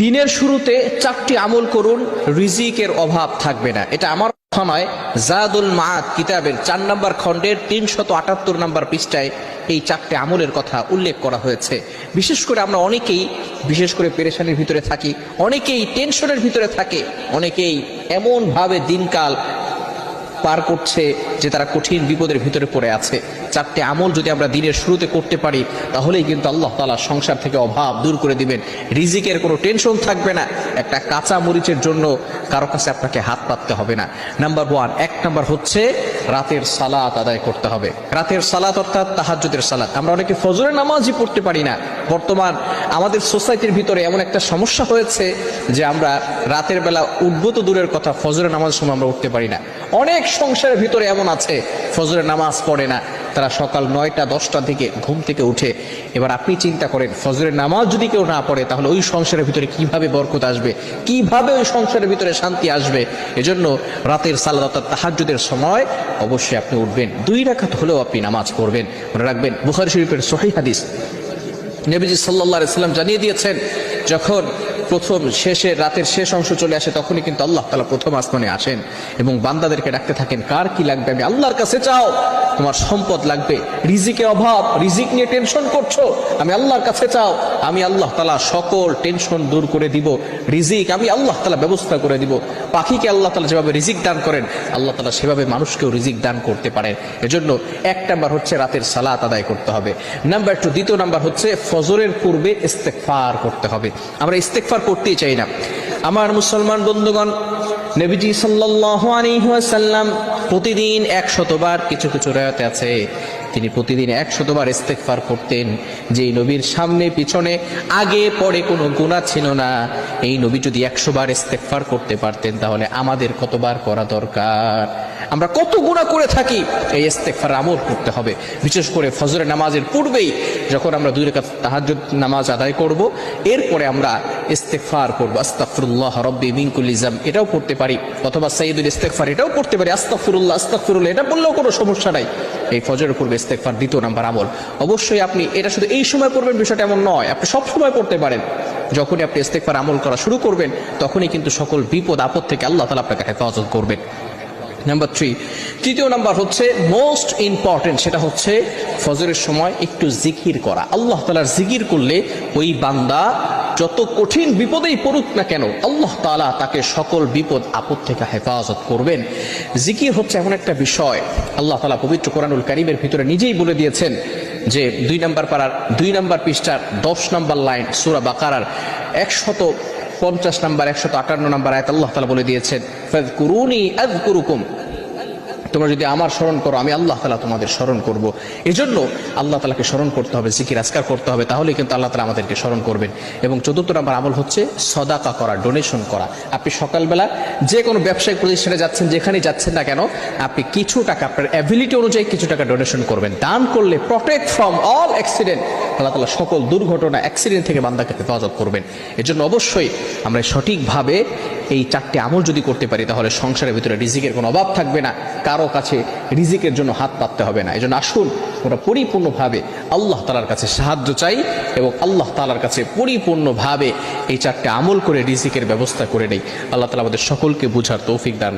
দিনের শুরুতে 4টি আমল করুন, রিজিকের অভাব থাকবে না। এটা আমার কথা নয়, জাদুল মাআদ কিতাবের 4 নম্বর খণ্ডের 378 নম্বর পৃষ্ঠায় এই 4টে আমলের কথা উল্লেখ করা হয়েছে। বিশেষ করে আমরা অনেকেই বিশেষ করে পেরেশানির ভিতরে থাকি, অনেকেই টেনশনের ভিতরে থাকে, অনেকেই এমন ভাবে দিনকাল পার করছে যে তারা কঠিন বিপদের ভিতরে পড়ে আছে। 4টে আমল যদি আমরা দিনের শুরুতে করতে পারি তাহলেই কিন্তু আল্লাহ তাআলা সংসার থেকে অভাব দূর করে দিবেন, রিজিকের কোনো টেনশন থাকবে না, একটা কাঁচা মরিচের জন্য কারো কাছে আপনাকে হাত পাততে হবে না। নাম্বার 1 নাম্বার হচ্ছে রাতের সালাত আদায় করতে হবে। রাতের সালাত অর্থাৎ তাহাজ্জুদের সালাত। আমরা অনেকে ফজরের নামাজই পড়তে পারি না। বর্তমান আমাদের সোসাইটির ভিতরে এমন একটা সমস্যা হয়েছে যে আমরা রাতের বেলা উঠবো তো দূরের কথা, ফজরের নামাজের সময় আমরা উঠতে পারি না। অনেক সংসারের ভিতরে এমন আছে ফজরের নামাজ পড়ে না, তারা সকাল 9টা 10টা থেকে ঘুম থেকে উঠে। এবার আপনি চিন্তা করেন, ফজরের নামাজ যদি কেউ না পড়ে তাহলে ওই সংসারের ভিতরে কিভাবে বরকত আসবে, কিভাবে ওই সংসারের ভিতরে শান্তি আসবে? এজন্য রাতের সালাত অর্থাৎ তাহাজ্জুদের সময় অবশ্যই আপনি উঠবেন, 2 রাকাত হলেও আপনি নামাজ পড়বেন। মনে রাখবেন, বুখারী শরীফের সহিহ হাদিস, নবীজি সাল্লাল্লাহু আলাইহি ওয়াসাল্লাম জানিয়ে দিয়েছেন, যখন প্রথম রাতের শেষ অংশ চলে আসে তখনই কিন্তু আল্লাহ তাআলা প্রথম আসমানে আসেন এবং বান্দাদেরকে ডাকতে থাকেন, কার কি লাগবে আমি আল্লাহর কাছে চাও। তোমার সম্পদ লাগবে, রিজিকের অভাব, রিজিক নিয়ে টেনশন করছো, আমি আল্লাহর কাছে চাও, আমি আল্লাহ তাআলা সকল টেনশন দূর করে দিব, রিজিক আমি আল্লাহ তাআলা ব্যবস্থা করে দিব। পাখিকে আল্লাহ তাআলা যেভাবে রিজিক দান করেন আল্লাহ তাআলা সেভাবে মানুষকেও রিজিক দান করতে পারেন। এজন্য 1 নাম্বার হচ্ছে রাতের সালাত আদায় করতে হবে। নাম্বার 2, দ্বিতীয় নাম্বার হচ্ছে ফজরের পূর্বে ইস্তেগফার করতে হবে। আমরা ইস্তেগফার করতেই চাই না। আমার মুসলমান বন্ধুগণ, নবীজি সাল্লাল্লাহু আলাইহি ওয়াসাল্লাম প্রতিদিন 100 বার, কিছু কিছু রায়াতে আছে তিনি প্রতিদিন 100 বার ইস্তেগফার করতেন। যেই নবীর সামনে পিছনে আগে পরে কোনো গুনাহ ছিল না, এই নবী যদি 100 বার ইস্তেগফার করতে পারতেন তাহলে আমাদের কতবার করা দরকার? আমরা কত গুনাহ করে থাকি। এই ইস্তেগফার আমল করতে হবে, বিশেষ করে ফজরের নামাজের পূর্বেই যখন আমরা 2 রাকাত তাহাজ্জুদ নামাজ আদায় করব, এরপরে আমরা ইস্তেগফার করব। আস্তাগফিরুল্লাহ রাব্বি মিন কুল্লি যাম, এটাও পড়তে পারি, অথবা সাইয়্যিদুল ইস্তেগফার এটাও পড়তে পারি। আস্তাগফিরুল্লাহ আস্তাগফিরুল্লাহ এটা বললেও কোনো সমস্যা নাই। এই ফজরের পূর্বে ইস্তেগফার 2 নাম্বার আমল। অবশ্যই আপনি এটা শুধু এই সময় পড়বেন বিষয়টা এমন নয়, আপনি সব সময় পড়তে পারেন। যখনই আপনি ইস্তেগফার আমল করা শুরু করবেন তখনই কিন্তু সকল বিপদ আপদ থেকে আল্লাহ তাআলা আপনাকে হেফাজত করবেন। নাম্বার 3, তৃতীয় নাম্বার হচ্ছে মোস্ট ইম্পর্টেন্ট, সেটা হচ্ছে ফজরের সময় একটু জিকির করা। আল্লাহ তাআলার জিকির করলে ওই বান্দা যত কঠিন বিপদেই পড়ুক না কেন আল্লাহ তাআলা তাকে সকল বিপদ আপদ থেকে হেফাজত করবেন। জিকির হচ্ছে এমন একটা বিষয়, আল্লাহ তাআলা পবিত্র কোরআনুল কারীমের ভিতরে নিজেই বলে দিয়েছেন যে 2 নম্বর পারার 2 নম্বর পৃষ্ঠার 10 নম্বর লাইন সূরা বাকারার 150 নম্বর 158 নম্বর আয়াত আল্লাহ তাআলা বলে দিয়েছেন, ফাযকুরুনি আযকুরুকুম, তোমরা যদি আমার স্মরণ করো আমি আল্লাহ তাআলা তোমাদের স্মরণ করব। এজন্য আল্লাহ তাআলাকে স্মরণ করতে হবে, জিকির আজকার করতে হবে, তাহলেই কিন্তু আল্লাহ তাআলা আমাদেরকে স্মরণ করবেন। এবং 14 নম্বর আমল হচ্ছে সাদাকা করা, ডোনেশন করা। আপনি সকালবেলা যে কোনো ব্যবসায়িক প্রতিষ্ঠানে যাচ্ছেন, যেখানেই যাচ্ছেন না কেন, আপনি কিছু টাকা আপনার অ্যাবিলিটি অনুযায়ী কিছু টাকা ডোনেশন করবেন। দান করলে প্রটেক্ট ফ্রম অল অ্যাক্সিডেন্ট, আল্লাহ তাআলা সকল দুর্ঘটনা অ্যাক্সিডেন্ট থেকে বান্দাকে হেফাজত করবেন। এজন্য অবশ্যই আমরা সঠিকভাবে এই 4টে আমল যদি করতে পারি তাহলে সংসারের ভিতরে রিজিকের কোনো অভাব থাকবে না, কারো কাছে রিজিকের জন্য হাত পাততে হবে না। এজন্য আসুন আমরা পরিপূর্ণভাবে আল্লাহ তাআলার কাছে সাহায্য চাই এবং আল্লাহ তাআলার কাছে পরিপূর্ণভাবে এই 4টে আমল করে রিজিকের ব্যবস্থা করে নেই। আল্লাহ তাআলা আমাদের সকলকে বুঝার তৌফিক দান।